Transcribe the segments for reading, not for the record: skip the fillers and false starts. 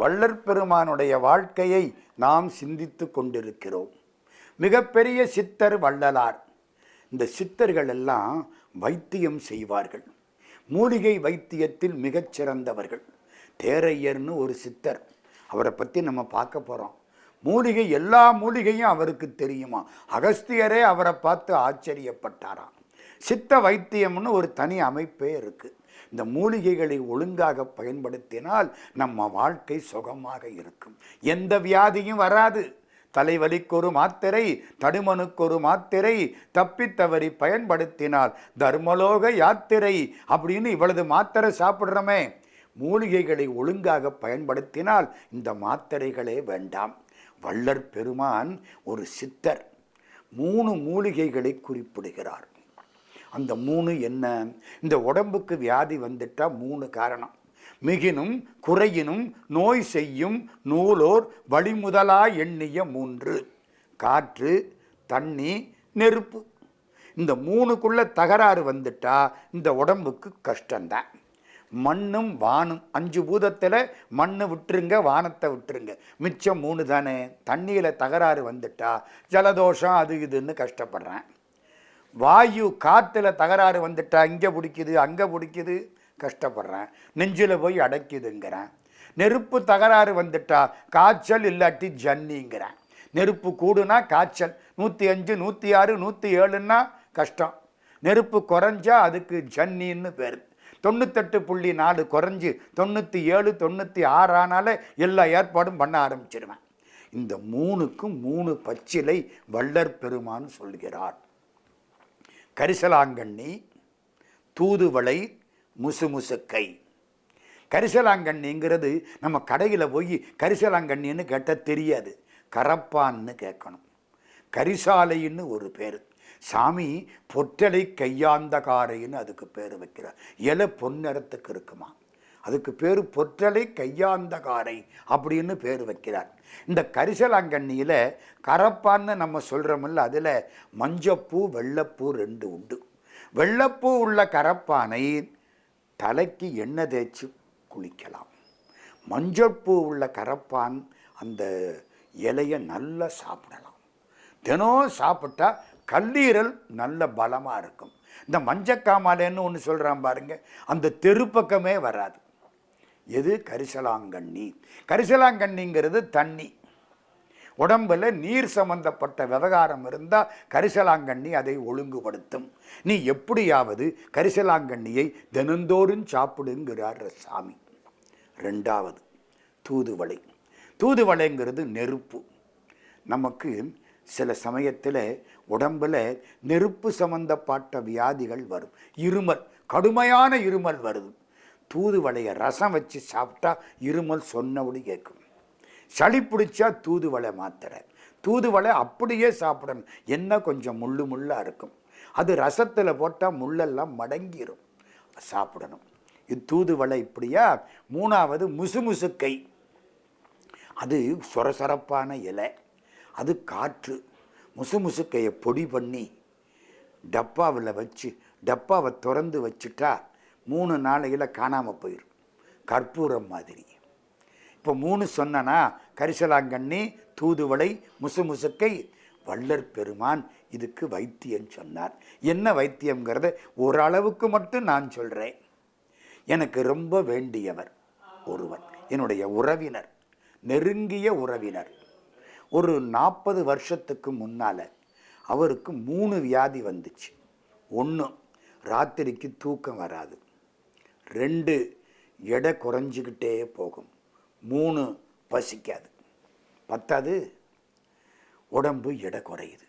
வள்ளற் பெருமானுடைய வாழ்க்கையை நாம் சிந்தித்து கொண்டிருக்கிறோம். மிகப்பெரிய சித்தர் வள்ளலார். இந்த சித்தர்கள் எல்லாம் வைத்தியம் செய்வார்கள். மூலிகை வைத்தியத்தில் மிகச்சிறந்தவர்கள். தேரையர்னு ஒரு சித்தர், அவரை பற்றி நம்ம பார்க்க போகிறோம். மூலிகை, எல்லா மூலிகையும் அவருக்கு தெரியுமா. அகஸ்தியரே அவரை பார்த்து ஆச்சரியப்பட்டாராம். சித்த வைத்தியம்னு ஒரு தனி அமைப்பே இருக்குது. இந்த மூலிகைகளை ஒழுங்காக பயன்படுத்தினால் நம்ம வாழ்க்கை சுகமாக இருக்கும். எந்த வியாதியும் வராது. தலைவலிக்கு ஒரு மாத்திரை, தடுமனுக்கு ஒரு மாத்திரை, தப்பித்தவறி பயன்படுத்தினால் தர்மலோக யாத்திரை அப்படின்னு இவ்வளவு மாத்திரை சாப்பிட்றோமே. மூலிகைகளை ஒழுங்காக பயன்படுத்தினால் இந்த மாத்திரைகளே வேண்டாம். வள்ளற் பெருமான் ஒரு சித்தர் 3 மூலிகைகளை குறிப்பிடுகிறார். அந்த 3 என்ன? இந்த உடம்புக்கு வியாதி வந்துட்டா 3 காரணம். மிகினும் குறையினும் நோய் செய்யும் நூலோர் வழிமுதலா எண்ணிய 3: காற்று, தண்ணி, நெருப்பு. இந்த 3க்குள்ள தகராறு வந்துட்டா இந்த உடம்புக்கு கஷ்டம்தான். மண்ணும் வானும், 5 பூதத்தில் மண்ணு விட்டுருங்க, வானத்தை விட்டுருங்க, மிச்சம் 3 தானே. தண்ணியில் தகராறு வந்துட்டா ஜலதோஷம் அது இதுன்னு கஷ்டப்படுறேன். வாயு, காற்றுல தகராறு வந்துட்டா இங்கே பிடிக்குது அங்கே பிடிக்குது கஷ்டப்படுறேன், நெஞ்சில் போய் அடைக்குதுங்கிறேன். நெருப்பு தகராறு வந்துட்டா காய்ச்சல் இல்லாட்டி ஜன்னிங்கிறேன். நெருப்பு கூடுனா காய்ச்சல், 105, 106, 107ன்னா கஷ்டம். நெருப்பு குறைஞ்சா அதுக்கு ஜன்னின்னு பேர். 98.4 குறைஞ்சி 97, 96 ஆனாலே எல்லா ஏற்பாடும் பண்ண ஆரம்பிச்சிடுவேன். இந்த 3க்கும் 3 பச்சிலை வள்ளற் பெருமான் சொல்கிறார். கரிசலாங்கண்ணி, தூதுவளை, முசுமுசுக்கை. கரிசலாங்கண்ணிங்கிறது நம்ம கடையில் போய் கரிசலாங்கண்ணின்னு கேட்டால் தெரியாது, கரப்பான்னு கேட்கணும். கரிசாலைன்னு ஒரு பேர். சாமி பொற்றலை கையாந்தகாரைன்னு அதுக்கு பேர் வைக்கிறார். இலை பொன்னிறத்துக்கு இருக்குமா, அதுக்கு பேர் பொற்றலை கையாந்தகாரை அப்படின்னு பேர் வைக்கிறார். இந்த கரிசலாங்கண்ணியில் கரப்பான்னு நம்ம சொல்கிறோமில்ல, அதில் மஞ்சப்பூ வெள்ளைப்பூ 2 உண்டு. வெள்ளைப்பூ உள்ள கரப்பானை தலைக்கு எண்ணெய் தேய்ச்சி குளிக்கலாம். மஞ்சப்பூ உள்ள கரப்பான் அந்த இலையை நல்லா சாப்பிடலாம். தினம் சாப்பிட்டா கல்லீரல் நல்ல பலமாக இருக்கும். இந்த மஞ்சக்காமாலேன்னு ஒன்று சொல்கிறான் பாருங்க, அந்த தெருப்பக்கமே வராது. எது? கரிசலாங்கண்ணி. கரிசலாங்கண்ணிங்கிறது தண்ணி. உடம்பில் நீர் சம்பந்தப்பட்ட விவகாரம் இருந்தால் கரிசலாங்கண்ணி அதை ஒழுங்குபடுத்தும். நீ எப்படியாவது கரிசலாங்கண்ணியை தினந்தோறும் சாப்பிடுங்கிறார் சாமி. 2வது தூதுவளை. தூதுவளைங்கிறது நெருப்பு. நமக்கு சில சமயத்தில் உடம்பில் நெருப்பு சம்பந்தப்பட்ட வியாதிகள் வரும். இருமல், கடுமையான இருமல் வருது. தூதுவளையை ரசம் வச்சு சாப்பிட்டா இருமல் சொன்னபடி கேட்கும். சளி பிடிச்சா தூதுவளை மாத்திரை. தூதுவளை அப்படியே சாப்பிடணும். என்ன கொஞ்சம் முள்ளாக இருக்கும், அது ரசத்தில் போட்டால் முள்ளெல்லாம் மடங்கிடும், சாப்பிடணும். இது தூதுவளை. இப்படியா? 3வது முசுமுசுக்கை. அது சொரசொரப்பான இலை, அது காற்று. முசுமுசுக்கையை பொடி பண்ணி டப்பாவில் வச்சு டப்பாவை திறந்து வச்சுட்டா 3 நாளையில் காணாமல் போயிடும், கற்பூரம் மாதிரி. இப்போ 3 சொன்னா, கரிசலாங்கண்ணி, தூதுவளை, முசுமுசுக்கை. வள்ளற் பெருமான் இதுக்கு வைத்தியம் சொன்னார். என்ன வைத்தியங்கிறத ஓரளவுக்கு மட்டும் நான் சொல்கிறேன். எனக்கு ரொம்ப வேண்டியவர் ஒருவர், என்னுடைய உறவினர், நெருங்கிய உறவினர். ஒரு 40 வருஷத்துக்கு முன்னால் அவருக்கு 3 வியாதி வந்துச்சு. 1, ராத்திரிக்கு தூக்கம் வராது. 2, எடை குறைஞ்சிக்கிட்டே போகும். 3, பசிக்காது. 10வது உடம்பு எடை குறையுது.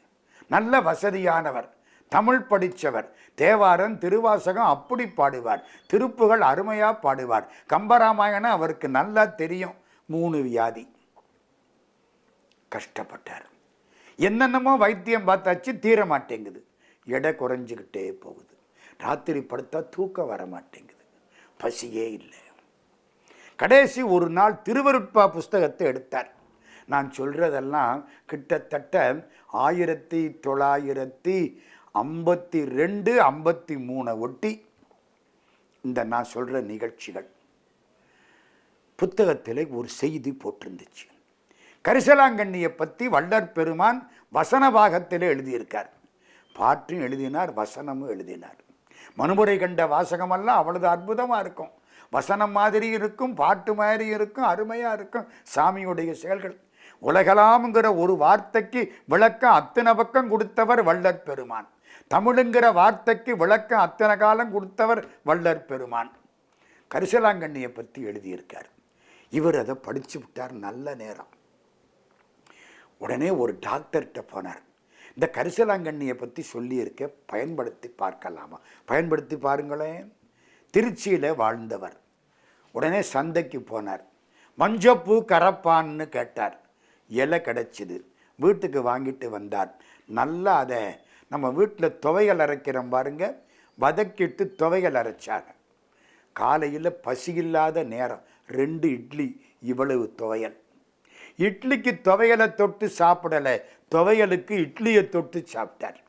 நல்ல வசதியானவர், தமிழ் படித்தவர், தேவாரம் திருவாசகம் அப்படி பாடுவார், திருப்புகள் அருமையாக பாடுவார், கம்பராமாயணம் அவருக்கு நல்லா தெரியும். 3 வியாதி, கஷ்டப்பட்டார். என்னென்னமோ வைத்தியம் பார்த்தாச்சு, தீர மாட்டேங்குது. எடை குறைஞ்சிக்கிட்டே போகுது. ராத்திரி படுத்தா தூக்கம் வர மாட்டேங்குது, பசியே இல்லை. கடைசி ஒரு நாள் திருவருட்பா புஸ்தகத்தை எடுத்தார். நான் சொல்கிறதெல்லாம் கிட்டத்தட்ட 1952, 53 ஒட்டி இந்த நான் சொல்கிற நிகழ்ச்சிகள். புத்தகத்தில் ஒரு செய்தி போட்டிருந்துச்சு. கரிசலாங்கண்ணியை பற்றி வள்ளற் பெருமான் வசன பாகத்தில் எழுதியிருக்கார். பாட்டும் எழுதினார், வசனமும் எழுதினார். மனுமுறை கண்ட வாசகமெல்லாம் அவ்வளவு அற்புதமாக இருக்கும். வசனம் மாதிரி இருக்கும், பாட்டு மாதிரி இருக்கும், அருமையாக இருக்கும். சாமியுடைய செயல்கள் உலகலாம்ங்கிற ஒரு வார்த்தைக்கு விளக்கம் அத்தனை பக்கம் கொடுத்தவர் வள்ளற் பெருமான். தமிழுங்கிற வார்த்தைக்கு விளக்கம் அத்தனை காலம் கொடுத்தவர் வள்ளற் பெருமான். கரிசலாங்கண்ணியை பற்றி எழுதியிருக்கார். இவர் அதை படித்து விட்டார். நல்ல நேரம். உடனே ஒரு டாக்டர்கிட்ட போனார். இந்த கரிசலாங்கண்ணியை பற்றி சொல்லியிருக்க, பயன்படுத்தி பார்க்கலாமா? பயன்படுத்தி பாருங்களேன். திருச்சியில் வாழ்ந்தவர். உடனே சந்தைக்கு போனார். மஞ்சப்பூ கரப்பான்னு கேட்டார். இலை கிடச்சிது. வீட்டுக்கு வாங்கிட்டு வந்தார். நல்லா அதை நம்ம வீட்டில் துவைகள் அரைக்கிறோம் பாருங்க, வதக்கிட்டு துவைகள் அரைச்சாங்க. காலையில் பசியில்லாத நேரம் 2 இட்லி, இவ்வளவு துவையல். இட்லிக்கு துவையலை தொட்டு சாப்பிடலை, துவையலுக்கு இட்லியை தொட்டு சாப்பிட்டார்.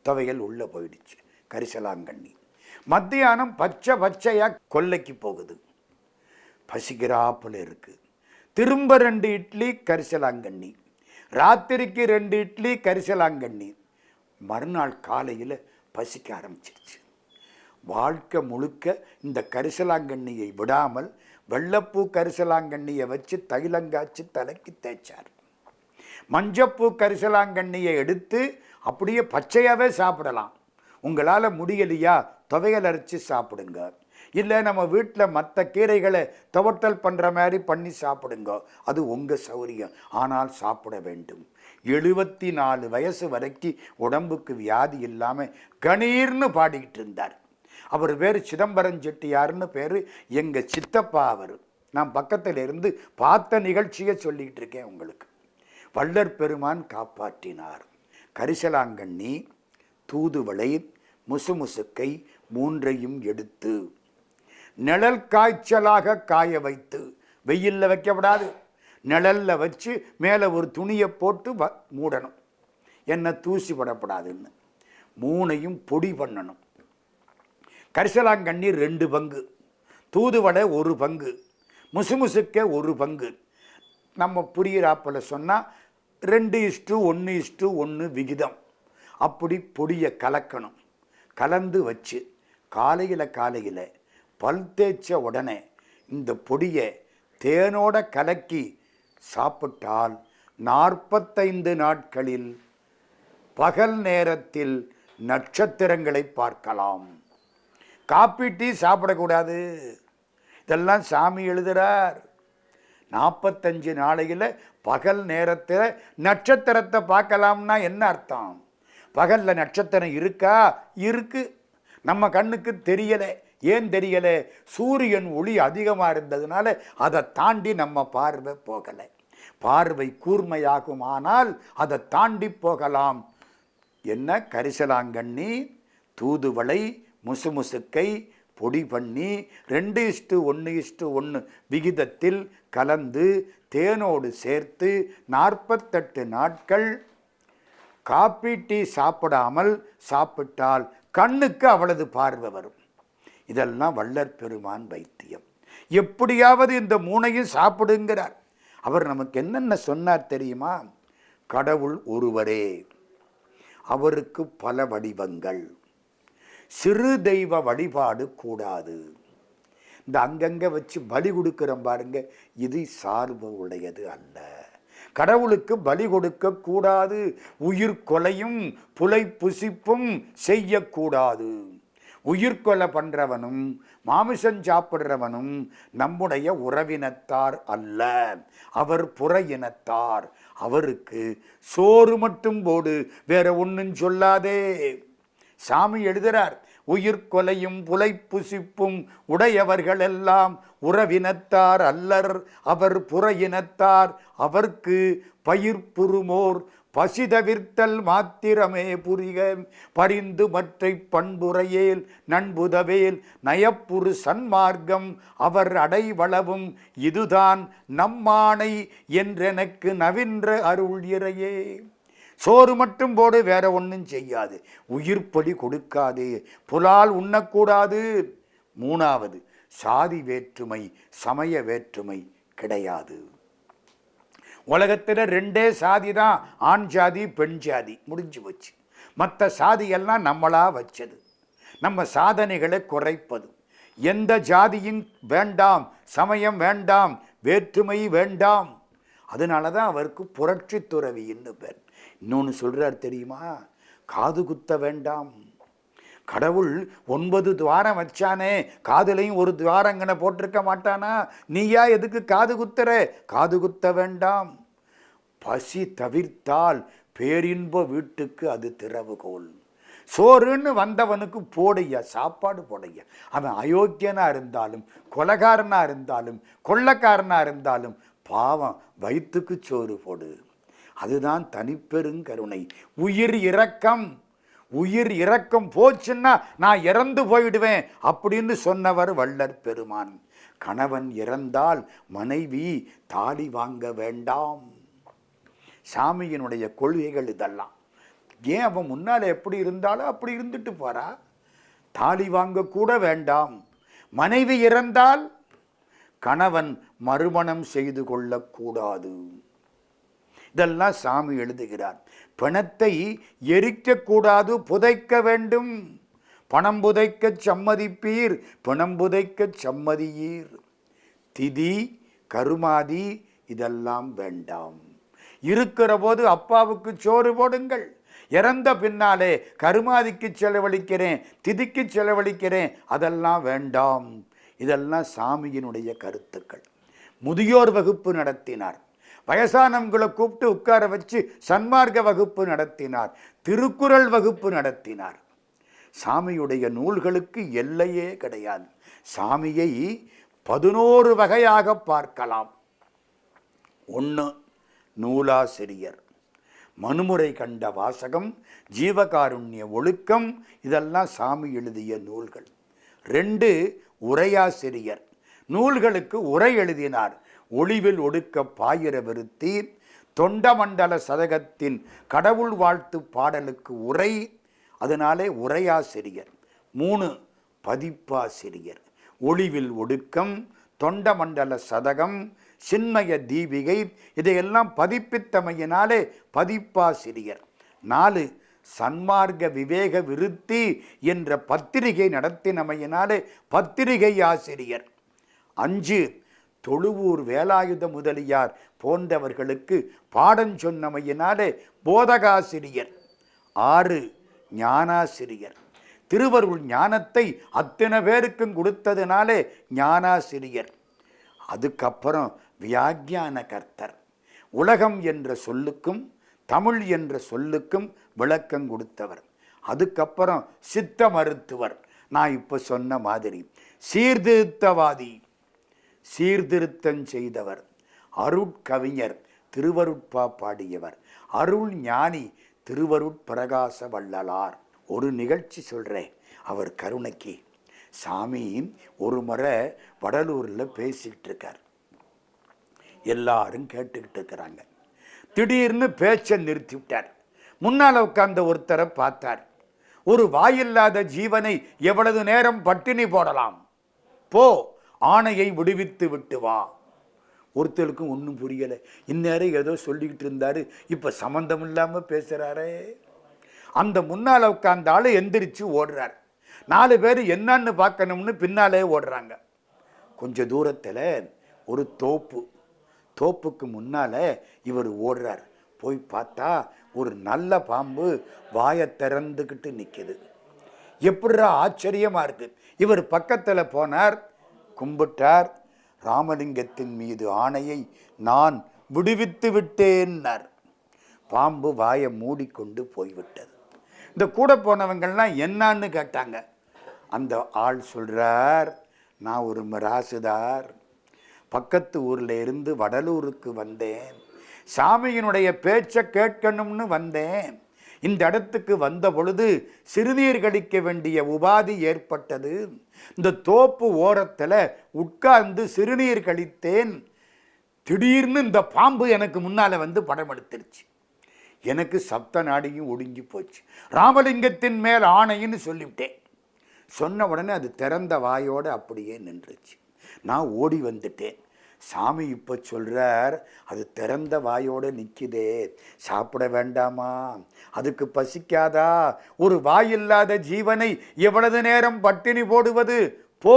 துவையல் உள்ளே போயிடுச்சு. கரிசலாங்கண்ணி. மத்தியானம் பச்சையாக கொல்லைக்கு போகுது. பசிக்கிறாப்புல இருக்கு. திரும்ப 2 இட்லி, கரிசலாங்கண்ணி. ராத்திரிக்கு 2 இட்லி, கரிசலாங்கண்ணி. மறுநாள் காலையில் பசிக்க ஆரம்பிச்சிருச்சு. வாழ்க்கை முழுக்க இந்த கரிசலாங்கண்ணியை விடாமல் வெள்ளப்பூ கரிசலாங்கண்ணியை வச்சு தைலங்காய்ச்சி தலைக்கு தேய்ச்சார். மஞ்சப்பூ கரிசலாங்கண்ணியை எடுத்து அப்படியே பச்சையாகவே சாப்பிடலாம். உங்களால் முடியலையா, துவையல் அரைச்சி சாப்பிடுங்க. இல்லை நம்ம வீட்டில் மற்ற கீரைகளை துவட்டல் பண்ணுற மாதிரி பண்ணி சாப்பிடுங்க. அது உங்கள் சௌரியம். ஆனால் சாப்பிட வேண்டும். 74 வயசு வரைக்கும் உடம்புக்கு வியாதி இல்லாமல் கணீர்னு பாடிக்கிட்டு இருந்தார். அவர் பேர் சிதம்பரம் செட்டியார்னு பேர். எங்கள் சித்தப்பா அவர். நான் பக்கத்தில் இருந்து பார்த்த நிகழ்ச்சியை சொல்லிக்கிட்டு இருக்கேன் உங்களுக்கு. வள்ளற் பெருமான் காப்பாற்றினார். கரிசலாங்கண்ணி, தூதுவளை, முசுமுசுக்கை 3ஐயும் எடுத்து நிழல் காய்ச்சலாக காய வைத்து, வெயிலில் வைக்கப்படாது, நிழலில் வச்சு மேலே ஒரு துணியை போட்டு மூடணும். என்ன தூசி படப்படாதுன்னு. 3ஐயும் பொடி பண்ணணும். கரிசலாங்கண்ணி 2 பங்கு, தூதுவடை 1 பங்கு, முசுமுசுக்க 1 பங்கு. நம்ம புரியிறாப்பில் சொன்னால் 2:1:1 விகிதம். அப்படி பொடியை கலக்கணும். கலந்து வச்சு காலையில் பல் தேய்ச்ச உடனே இந்த பொடியை தேனோட கலக்கி சாப்பிட்டால் 45 நாட்களில் பகல் நேரத்தில் நட்சத்திரங்களை பார்க்கலாம். காப்பி டீ சாப்பிடக்கூடாது. இதெல்லாம் சாமி எழுதுகிறார். 45 நாளையில் பகல் நேரத்தில் நட்சத்திரத்தை பார்க்கலாம்னா என்ன அர்த்தம்? பகலில் நட்சத்திரம் இருக்கா? இருக்கு. நம்ம கண்ணுக்கு தெரியலை. ஏன் தெரியலை? சூரியன் ஒளி அதிகமாக இருந்ததுனால அதை தாண்டி நம்ம பார்வை போகலை. பார்வை கூர்மையாகுமானால் அதை தாண்டி போகலாம். என்ன? கரிசலாங்கண்ணி, தூதுவளை, முசுமுசுக்கை பொடி பண்ணி 2:1:1 விகிதத்தில் கலந்து தேனோடு சேர்த்து 48 நாட்கள் காப்பி டீ சாப்பிடாமல் சாப்பிட்டால் கண்ணுக்கு அவளது பார்வை வரும். இதெல்லாம் வள்ளற் பெருமான் வைத்தியம். எப்படியாவது இந்த 3ஐயும் சாப்பிடுங்கிறார். அவர் நமக்கு என்னென்ன சொன்னார் தெரியுமா? கடவுள் ஒருவரே, அவருக்கு பல வடிவங்கள். சிறு தெய்வ வழிபாடு கூடாது. இந்த அங்கங்கே வச்சு பலி கொடுக்குறோம் பாருங்க, இது சார்பு உடையது அல்ல. கடவுளுக்கு பலி கொடுக்க கூடாது. உயிர் கொலையும் புலை புசிப்பும் செய்யக்கூடாது. உயிர்கொலை பண்ணுறவனும் மாமிசம் சாப்பிட்றவனும் நம்முடைய உறவினத்தார் அல்ல, அவர் புற இனத்தார். அவருக்கு சோறு மட்டும் போடு, வேற ஒன்றும் சொல்லாதே. சாமி எழுதுகிறார், உயிர்கொலையும் புலை புசிப்பும் உடையவர்கள் எல்லாம் உறவினத்தார் அல்லர், அவர் புற இனத்தார். அவர்க்கு பயிர் புறுமோர் பசிதவிர்த்தல் மாத்திரமே புரிக, பரிந்து மற்றை பண்புரையேல் நண்புதவேல் நயப்புறு சன்மார்க்கம் அவர் அடைவளவும் இதுதான் நம்மானை என்றெனக்கு நவின்ற அருள் இறையே. சோறு மட்டும் போடு, வேற ஒன்றும் செய்யாது. உயிர்ப்படி கொடுக்காது, புலால் உண்ணக்கூடாது. 3வது சாதி வேற்றுமை சமய வேற்றுமை கிடையாது. உலகத்தில் ரெண்டே சாதி தான், ஆண் ஜாதி பெண் ஜாதி, முடிஞ்சு போச்சு. மற்ற சாதியெல்லாம் நம்மளா வச்சது, நம்ம சாதனைகளை குறைப்பது. எந்த ஜாதியும் வேண்டாம், சமயம் வேண்டாம், வேற்றுமை வேண்டாம். அதனால தான் அவருக்கு புரட்சி துறவின்னு பேர். இன்னொன்று சொல்றார் தெரியுமா, காது குத்த வேண்டாம். கடவுள் 9 துவாரம் வச்சானே, காதுலையும் ஒரு துவாரங்கனை போட்டிருக்க மாட்டானா? நீயா எதுக்கு காது குத்துற? காது குத்த வேண்டாம். பசி தவிர்த்தால் பேரின்ப வீட்டுக்கு அது திறவுகோல். சோறுன்னு வந்தவனுக்கு போடையா, சாப்பாடு போடையா. அவன் அயோக்கியனா இருந்தாலும், கொலைகாரனா இருந்தாலும், கொள்ளக்காரனா இருந்தாலும், பாவம் வயிற்றுக்கு சோறு போடு. அதுதான் தனிப்பெருங்கருணை. உயிர் இரக்கம், உயிர் இரக்கம் போச்சுன்னா நான் இறந்து போயிடுவேன் அப்படின்னு சொன்னவர் வள்ளற் பெருமான். கணவன் இறந்தால் மனைவி தாலி வாங்க வேண்டாம். சாமியினுடைய கொள்கைகள் இதெல்லாம். ஏன் அவன் முன்னால் எப்படி இருந்தாலும் அப்படி இருந்துட்டு போறா. தாலி வாங்க கூட வேண்டாம். மனைவி இறந்தால் கணவன் மறுமணம் செய்து கொள்ளக்கூடாது. இதெல்லாம் சாமி எழுதுகிறார். பணத்தை எரிக்கக்கூடாது, புதைக்க வேண்டும். பணம் புதைக்க சம்மதிப்பீர், பிணம் புதைக்க சம்மதியீர். திதி கருமாதி இதெல்லாம் வேண்டாம். இருக்கிற போது அப்பாவுக்கு சோறு போடுங்கள். இறந்த பின்னாலே கருமாதிக்கு செலவழிக்கிறேன், திதிக்கு செலவழிக்கிறேன், அதெல்லாம் வேண்டாம். இதெல்லாம் சாமியினுடைய கருத்துக்கள். முதியோர் வகுப்பு நடத்தினார். வயசானவங்களை கூப்பிட்டு உட்கார வச்சு சன்மார்க்க வகுப்பு நடத்தினார். திருக்குறள் வகுப்பு நடத்தினார். சாமியுடைய நூல்களுக்கு எல்லையே கிடையாது. சாமியை 11 வகையாக பார்க்கலாம். 1 நூலாசிரியர், மனுமுறை கண்ட வாசகம், ஜீவகாருண்ய ஒழுக்கம், இதெல்லாம் சாமி எழுதிய நூல்கள். 2 உரையாசிரியர், நூல்களுக்கு உரை எழுதினார். ஒளிவில் ஒடுக்க பாயிர விருத்தி, தொண்டமண்டல சதகத்தின் கடவுள் வாழ்த்து பாடலுக்கு உரை, அதனாலே உரையாசிரியர். 3 பதிப்பாசிரியர், ஒளிவில் ஒடுக்கம், தொண்டமண்டல சதகம், சின்மய தீபிகை, இதையெல்லாம் பதிப்பித்தமையினாலே பதிப்பாசிரியர். 4 சன்மார்க்க விவேக விருத்தி என்ற பத்திரிகை நடத்தினமையினாலே பத்திரிகை ஆசிரியர். 5 தொழுவூர் வேலாயுத முதலியார் போன்றவர்களுக்கு பாடம் சொன்னமையினாலே போதகாசிரியர். 6 ஞானாசிரியர், திருவருள் ஞானத்தை அத்தனை பேருக்கும் கொடுத்ததுனாலே ஞானாசிரியர். அதுக்கப்புறம் வியாக்கியான கர்த்தர், உலகம் என்ற சொல்லுக்கும் தமிழ் என்ற சொல்லுக்கும் விளக்கம் கொடுத்தவர். அதுக்கப்புறம் சித்த மருத்துவர், நான் இப்போ சொன்ன மாதிரி சீர்திருத்தவாதி, சீர்திருத்தம் செய்தவர். அருட்கவிஞர், திருவருட்பா பாடியவர். அருள் ஞானி, திருவருட்பிரகாச வள்ளலார். ஒரு நிகழ்ச்சி சொல்கிறேன் அவர் கருணைக்கு. சாமி ஒரு முறை வடலூரில் பேசிக்கிட்டு இருக்கார். எல்லாரும் கேட்டுக்கிட்டு இருக்கிறாங்க. திடீர்னு பேச்சை நிறுத்தி விட்டார். முன்னால் உட்கார்ந்த ஒருத்தரை பார்த்தார். ஒரு வாயில்லாத ஜீவனை எவ்வளவு நேரம் பட்டினி போடலாம்? போ, ஆணையை விடுவித்து விட்டு வா. ஒருத்தருக்கும் ஒன்றும் புரியலை. இந்நேரம் ஏதோ சொல்லிக்கிட்டு இருந்தாரு, இப்போ சம்மந்தம் இல்லாமல் பேசுகிறாரே. அந்த முன்னால் உட்கார்ந்த ஆள் எந்திரிச்சு ஓடுறார். 4 பேர் என்னன்னு பார்க்கணும்னு பின்னாலே ஓடுறாங்க. கொஞ்ச தூரத்தில் ஒரு தோப்புக்கு முன்னால் இவர் ஓடுறார். போய் பார்த்தா ஒரு நல்ல பாம்பு வாயை திறந்துக்கிட்டு நிற்கிது. எப்படிரா ஆச்சரியமாக இருக்கு. இவர் பக்கத்தில் போனார், கும்பிட்டார். ராமலிங்கத்தின் மீது ஆணையை நான் விடுவித்து விட்டேன்னார். பாம்பு வாயை மூடிக்கொண்டு போய்விட்டது. இந்த கூட போனவங்கள்லாம் என்னான்னு கேட்டாங்க. அந்த ஆள் சொல்கிறார், நான் ஒரு மிராசுதார், பக்கத்து ஊரில் இருந்து வடலூருக்கு வந்தேன், சாமியினுடைய பேச்சை கேட்கணும்னு வந்தேன். இந்த இடத்துக்கு வந்த பொழுது சிறுநீர் கழிக்க வேண்டிய உபாதி ஏற்பட்டது. இந்த தோப்பு ஓரத்தில் உட்கார்ந்து சிறுநீர் கழித்தேன். திடீர்னு இந்த பாம்பு எனக்கு முன்னால் வந்து படம் எடுத்துருச்சு. எனக்கு சப்த நாடியும் ஒடுங்கி போச்சு. ராமலிங்கத்தின் மேல் ஆணைன்னு சொல்லிவிட்டேன். சொன்ன உடனே அது திறந்த வாயோடு அப்படியே நின்றுச்சு. நான் ஓடி வந்துட்டேன். சாமி இப்போ சொல்கிறார், அது திறந்த வாயோடு நிற்குதே, சாப்பிட வேண்டாமா? அதுக்கு பசிக்காதா? ஒரு வாயில்லாத ஜீவனை எவ்வளவு நேரம் பட்டினி போடுவது? போ,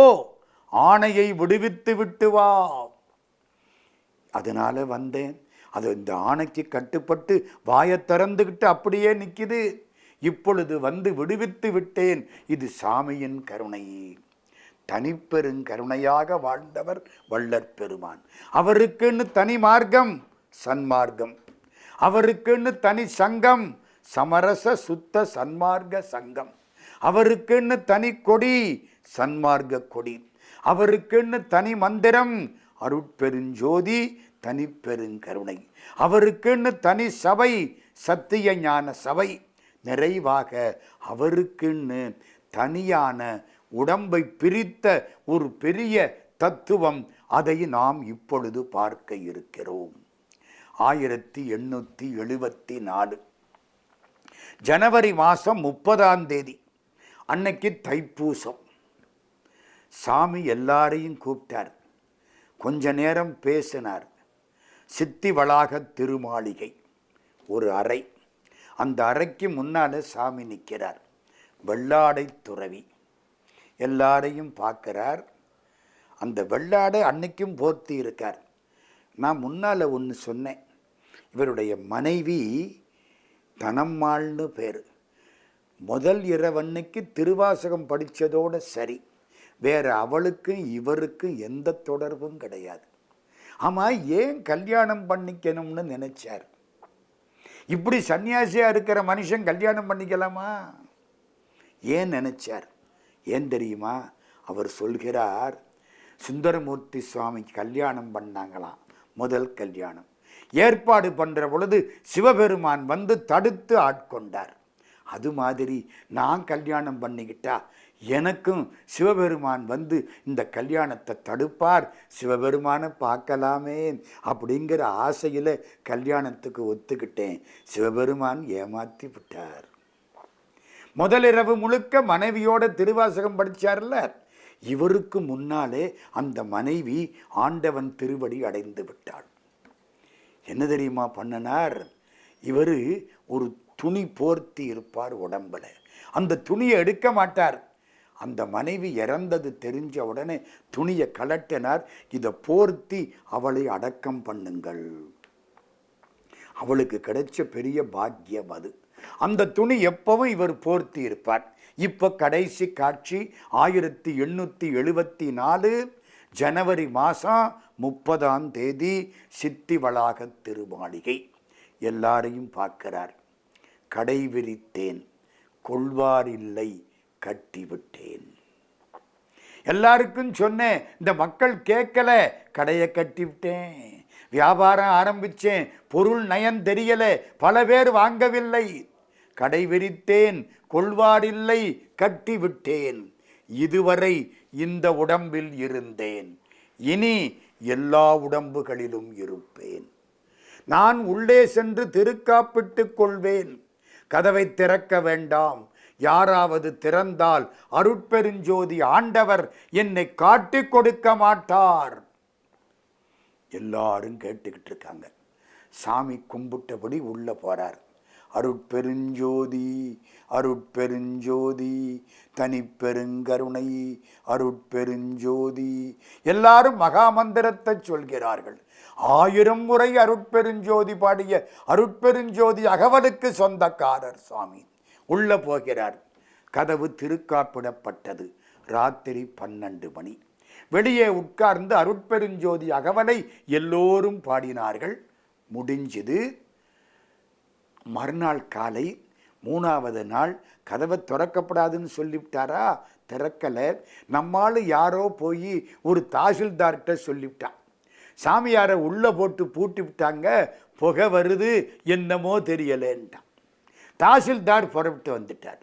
ஆணையை விடுவித்து விட்டு வா. அதனால வந்தேன். அது இந்த ஆணைக்கு கட்டுப்பட்டு வாயை திறந்துக்கிட்டு அப்படியே நிற்குது. இப்பொழுது வந்து விடுவித்து விட்டேன். இது சாமியின் கருணை. தனிப்பெருங்கருணையாக வாழ்ந்தவர் வள்ளற் பெருமான். அவருக்குன்னு தனி மார்க்கம் சன்மார்க்கம், அவருக்குன்னு தனி சங்கம் சமரச சுத்த சன்மார்க்க சங்கம், அவருக்குன்னு தனி கொடி சன்மார்க்க கொடி, அவருக்குன்னு தனி மந்திரம் அருட்பெருஞ்சோதி தனிப்பெருங்கருணை, அவருக்குன்னு தனி சபை சத்திய ஞான சபை. நிறைவாக அவருக்குன்னு தனியான உடம்பை பிரித்த ஒரு பெரிய தத்துவம், அதை நாம் இப்பொழுது பார்க்க இருக்கிறோம். 1874 ஜனவரி மாதம் 30 அன்னைக்கு தைப்பூசம். சாமி எல்லாரையும் கூப்பிட்டார். கொஞ்ச நேரம் பேசினார். சித்தி வளாக திருமாளிகை ஒரு அறை. அந்த அறைக்கு முன்னால் சாமி நிற்கிறார். வெள்ளாடை துறவி எல்லாரையும் பார்க்கிறார். அந்த வெள்ளாடை அன்னைக்கும் போர்த்தி இருக்கார். நான் முன்னால் ஒன்று சொன்னேன். இவருடைய மனைவி தனம்மாள்னு பேர். முதல் இரவன்னைக்கு திருவாசகம் படித்ததோடு சரி, வேற அவளுக்கும் இவருக்கும் எந்த தொடர்பும் கிடையாது. ஆமாம், ஏன் கல்யாணம் பண்ணிக்கணும்னு நினைச்சார்? இப்படி சன்னியாசியாக இருக்கிற மனுஷன் கல்யாணம் பண்ணிக்கலாமா? ஏன் நினைச்சார்? ஏன் தெரியுமா? அவர் சொல்கிறார், சுந்தரமூர்த்தி சுவாமி கல்யாணம் பண்ணாங்களாம். முதல் கல்யாணம் ஏற்பாடு பண்ணுற பொழுது சிவபெருமான் வந்து தடுத்து ஆட்கொண்டார். அது மாதிரி நான் கல்யாணம் பண்ணிக்கிட்டா எனக்கும் சிவபெருமான் வந்து இந்த கல்யாணத்தை தடுப்பார், சிவபெருமானை பார்க்கலாமே அப்படிங்கிற ஆசையில் கல்யாணத்துக்கு ஒத்துக்கிட்டேன். சிவபெருமான் ஏமாற்றி விட்டார். முதலிரவு முழுக்க மனைவியோட திருவாசகம் படித்தார்ல, இவருக்கு முன்னாலே அந்த மனைவி ஆண்டவன் திருவடி அடைந்து விட்டாள். என்ன தெரியுமா பண்ணனார்? இவர் ஒரு துணி போர்த்தி இருப்பார் உடம்புல. அந்த துணியை எடுக்க மாட்டார். அந்த மனைவி இறந்தது தெரிஞ்ச உடனே துணியை கலட்டினார். இதை போர்த்தி அவளை அடக்கம் பண்ணுங்கள். அவளுக்கு கிடைச்ச பெரிய பாக்கியம் அது. அந்த துணி எப்பவும் இவர் போர்த்தி இருப்பார். இப்போ கடைசி காட்சி 1874 ஜனவரி மாதம் 30 சித்தி வளாக திருமாளிகை. எல்லாரையும் பார்க்கிறார். கடை விரித்தேன், கொள்வார் இல்லை, கட்டிவிட்டேன். எல்லாருக்கும் சொன்னேன், இந்த மக்கள் கேட்கல, கடையை கட்டிவிட்டேன். வியாபாரம் ஆரம்பித்தேன், பொருள் நயன் தெரியல, பல பேர் வாங்கவில்லை. கடை விரித்தேன், கொள்வாரில்லை, கட்டிவிட்டேன். இதுவரை இந்த உடம்பில் இருந்தேன், இனி எல்லா உடம்புகளிலும் இருப்பேன். நான் உள்ளே சென்று திருக்காப்பிட்டுக் கொள்வேன். கதவை திறக்க வேண்டாம். யாராவது திறந்தால் அருட்பெருஞ்சோதி ஆண்டவர் என்னை காட்டிக் கொடுக்க மாட்டார். எல்லாரும் கேட்டுக்கிட்டு இருக்காங்க. சாமி கும்பிட்டபடி உள்ள போறார். அருட்பெருஞ்சோதி அருட்பெருஞ்சோதி தனிப்பெருங்கருணை அருட்பெருஞ்சோதி. எல்லாரும் மகாமந்திரத்தை சொல்கிறார்கள். 1000 முறை அருட்பெருஞ்சோதி பாடிய அருட்பெருஞ்சோதி அகவலுக்கு சொந்தக்காரர் சுவாமி. உள்ள போகிறார். கதவு திருக்காப்பிடப்பட்டது. ராத்திரி 12 மணி. வெளியே உட்கார்ந்து அருட்பெருஞ்சோதி அகவலை எல்லோரும் பாடினார்கள். முடிஞ்சது. மறுநாள் காலை 3வது நாள் கதவை திறக்கப்படாதுன்னு சொல்லிவிட்டாரா? திறக்கல. நம்மால் யாரோ போய் ஒரு தாசில்தார்கிட்ட சொல்லிவிட்டான். சாமியாரை உள்ளே போட்டு பூட்டி விட்டாங்க. புகை வருது, என்னமோ தெரியலேன்ட்டான். தாசில்தார் புறப்பட்டு வந்துட்டார்.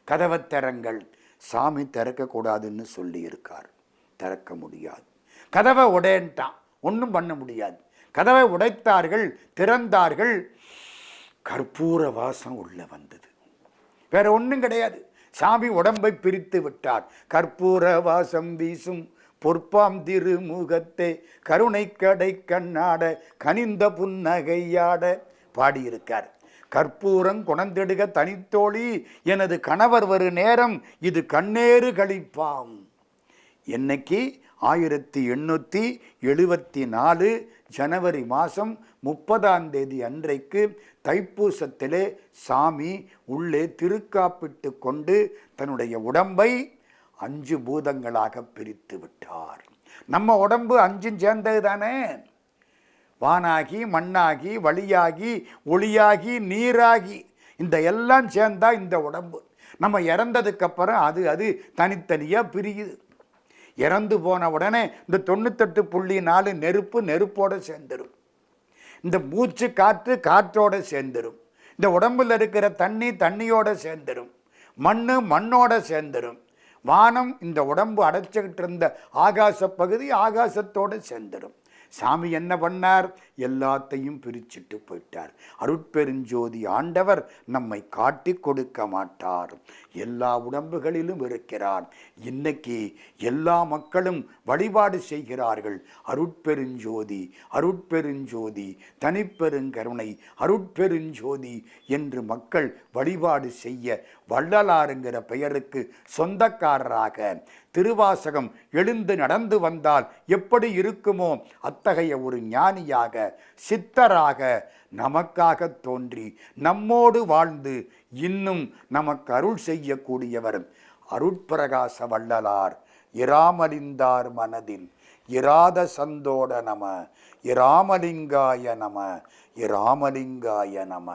கதவை திறங்கள். சாமி திறக்கக்கூடாதுன்னு சொல்லியிருக்கார். திறக்க முடியாது. கதவை உடையன்ட்டான். ஒன்றும் பண்ண முடியாது. கதவை உடைத்தார்கள். திறந்தார்கள். கற்பூர வாசம் உள்ள வந்தது. வேற ஒன்றும் கிடையாது. சாமி உடம்பை பிரித்து விட்டார். கற்பூர வாசம் வீசும் பொற்பாம் திருமுகத்தை கருணை கடை கண்ணாட கனிந்த புன்னகையாட பாடியிருக்கார். கற்பூரம் குணந்திடுக தனித்தோழி எனது கணவர் வரு நேரம் இது கண்ணேறு கழிப்பாம். என்னைக்கு 1874 ஜனவரி மாதம் 30ஆம் தேதி அன்றைக்கு தைப்பூசத்திலே சாமி உள்ளே திருக்காப்பிட்டு கொண்டு தன்னுடைய உடம்பை 5 பூதங்களாக பிரித்து விட்டார். நம்ம உடம்பு 5 சேர்ந்தது தானே. வானாகி மண்ணாகி வழியாகி ஒளியாகி நீராகி இந்த எல்லாம் சேர்ந்தா இந்த உடம்பு. நம்ம இறந்ததுக்கு அப்புறம் அது தனித்தனியாக பிரியுது. இறந்து போன உடனே இந்த 98.4 நெருப்போட சேர்ந்துடும். இந்த மூச்சு காற்றோட சேர்ந்துடும். இந்த உடம்புல இருக்கிற தண்ணியோட சேர்ந்துடும். மண்ணோட சேர்ந்துடும். வானம் இந்த உடம்பு அடைச்சிக்கிட்டு இருந்த ஆகாச பகுதி ஆகாசத்தோடு சேர்ந்துடும். சாமி என்ன பண்ணார்? எல்லாத்தையும் பிரிச்சுட்டு போயிட்டார். அருட்பெருஞ்சோதி ஆண்டவர் நம்மை காட்டி கொடுக்க மாட்டார். எல்லா உடம்புகளிலும் இருக்கிறார். இன்னைக்கு எல்லா மக்களும் வழிபாடு செய்கிறார்கள். அருட்பெருஞ்சோதி அருட்பெருஞ்சோதி தனிப்பெருங்கருணை அருட்பெருஞ்சோதி என்று மக்கள் வழிபாடு செய்ய வள்ளலாருங்கிற பெயருக்கு சொந்தக்காரராக திருவாசகம் எழுந்து நடந்து வந்தால் எப்படி இருக்குமோ அத்தகைய ஒரு ஞானியாக சித்தராக நமக்காக தோன்றி நம்மோடு வாழ்ந்து இன்னும் நமக்கு அருள் செய்யக்கூடியவர் அருட்பிரகாச வள்ளலார். இராமலிந்தார் மனதில் இராத சந்தோட நம. இராமலிங்காய நம. இராமலிங்காய நம.